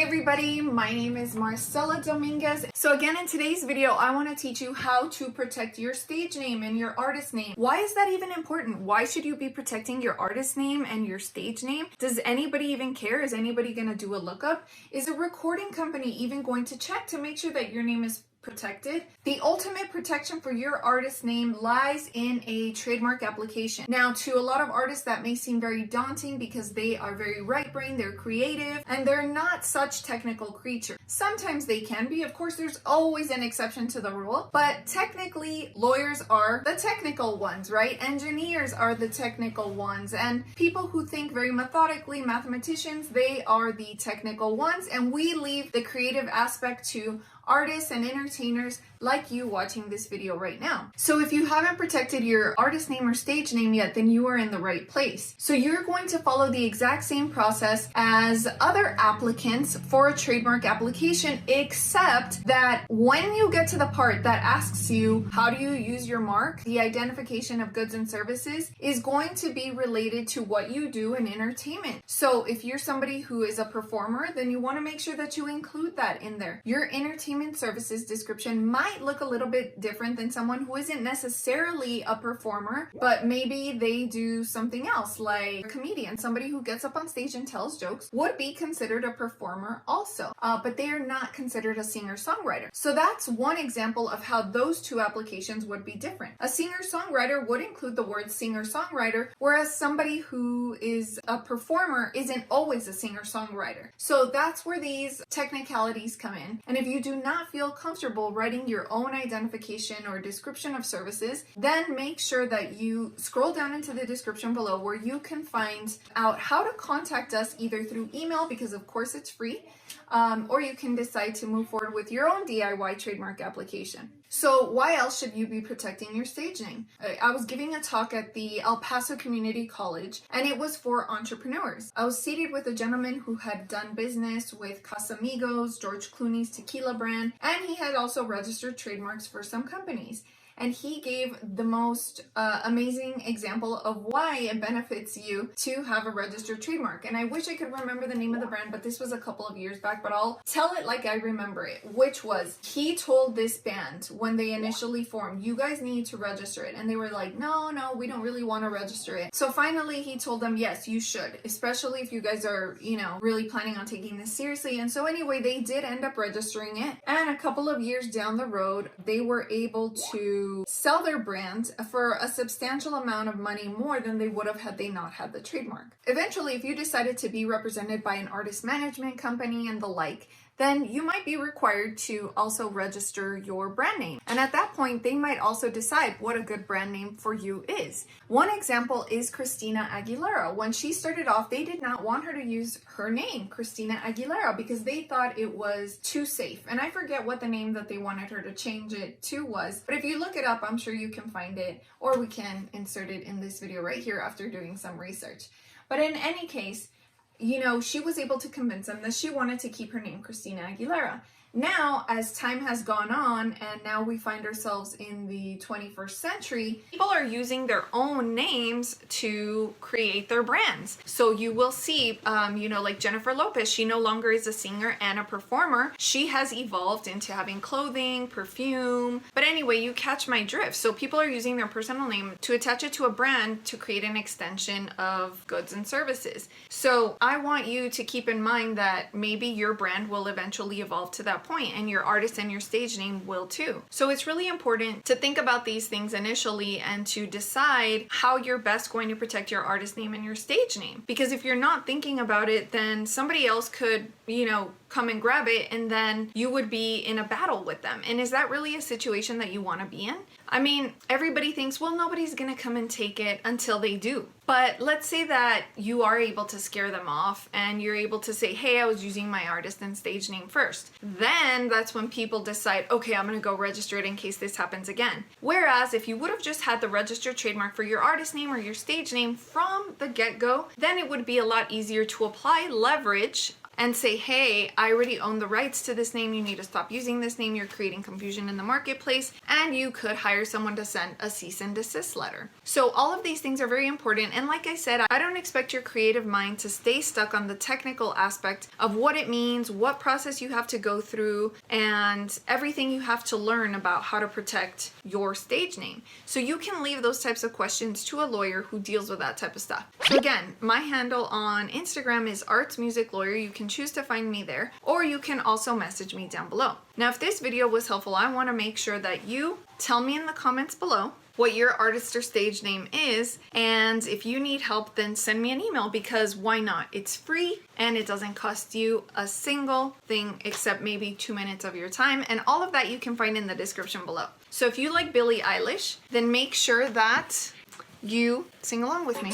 everybody, my name is Marcella Dominguez. So again, in today's video, I want to teach you how to protect your stage name and your artist name. Why is that even important? Why should you be protecting your artist name and your stage name? Does anybody even care? Is anybody going to do a lookup? Is a recording company even going to check to make sure that your name is protected? The ultimate protection for your artist name lies in a trademark application. Now, to a lot of artists, that may seem very daunting because they are very right-brained, they're creative, and they're not such technical creatures. Sometimes they can be. Of course, there's always an exception to the rule, but technically, lawyers are the technical ones, right? Engineers are the technical ones, and people who think very methodically, mathematicians, they are the technical ones, and we leave the creative aspect to artists and entertainers like you watching this video right now. So if you haven't protected your artist name or stage name yet, then you are in the right place. So you're going to follow the exact same process as other applicants for a trademark application, except that when you get to the part that asks you, how do you use your mark? The identification of goods and services is going to be related to what you do in entertainment. So if you're somebody who is a performer, then you want to make sure that you include that in there. Your entertainment services description might look a little bit different than someone who isn't necessarily a performer, but maybe they do something else, like a comedian. Somebody who gets up on stage and tells jokes would be considered a performer also, but they are not considered a singer-songwriter. So that's one example of how those two applications would be different. A singer-songwriter would include the word singer-songwriter, whereas somebody who is a performer isn't always a singer-songwriter. So that's where these technicalities come in. And if you do not feel comfortable writing your own identification or description of services, then make sure that you scroll down into the description below where you can find out how to contact us either through email, because of course it's free, or you can decide to move forward with your own DIY trademark application. So why else should you be protecting your stage name? I was giving a talk at the El Paso Community College, and it was for entrepreneurs. I was seated with a gentleman who had done business with Casamigos, George Clooney's tequila brand, and he had also registered trademarks for some companies. And he gave the most amazing example of why it benefits you to have a registered trademark. And I wish I could remember the name of the brand, but this was a couple of years back, but I'll tell it like I remember it, which was, he told this band when they initially formed, you guys need to register it. And they were like, no, we don't really want to register it. So finally he told them, yes, you should, especially if you guys are, really planning on taking this seriously. And so anyway, they did end up registering it. And a couple of years down the road, they were able to sell their brand for a substantial amount of money more than they would have had they not had the trademark. Eventually, if you decided to be represented by an artist management company and the like, then you might be required to also register your brand name. And at that point, they might also decide what a good brand name for you is. One example is Christina Aguilera. When she started off, they did not want her to use her name, Christina Aguilera, because they thought it was too safe. And I forget what the name that they wanted her to change it to was, but if you look it up, I'm sure you can find it, or we can insert it in this video right here after doing some research. But in any case, she was able to convince them that she wanted to keep her name Christina Aguilera. Now, as time has gone on, and now we find ourselves in the 21st century, people are using their own names to create their brands. So you will see, like Jennifer Lopez, she no longer is a singer and a performer. She has evolved into having clothing, perfume. But anyway, you catch my drift. So people are using their personal name to attach it to a brand to create an extension of goods and services. So I want you to keep in mind that maybe your brand will eventually evolve to that point, and your artist and your stage name will too. So it's really important to think about these things initially and to decide how you're best going to protect your artist name and your stage name. Because if you're not thinking about it, then somebody else could, come and grab it, and then you would be in a battle with them. And is that really a situation that you want to be in? I mean, everybody thinks, well, nobody's gonna come and take it until they do. But let's say that you are able to scare them off and you're able to say, hey, I was using my artist and stage name first. Then that's when people decide, okay, I'm gonna go register it in case this happens again. Whereas if you would have just had the registered trademark for your artist name or your stage name from the get-go, then it would be a lot easier to apply leverage and say, hey, I already own the rights to this name, you need to stop using this name, you're creating confusion in the marketplace, and you could hire someone to send a cease and desist letter. So all of these things are very important, and like I said, I don't expect your creative mind to stay stuck on the technical aspect of what it means, what process you have to go through, and everything you have to learn about how to protect your stage name. So you can leave those types of questions to a lawyer who deals with that type of stuff. So again, my handle on Instagram is artsmusiclawyer. You can choose to find me there, or you can also message me down below. Now, if this video was helpful, I want to make sure that you tell me in the comments below what your artist or stage name is, and if you need help, then send me an email, because why not? It's free and it doesn't cost you a single thing except maybe 2 minutes of your time, and all of that you can find in the description below. So if you like Billie Eilish, then make sure that you sing along with me.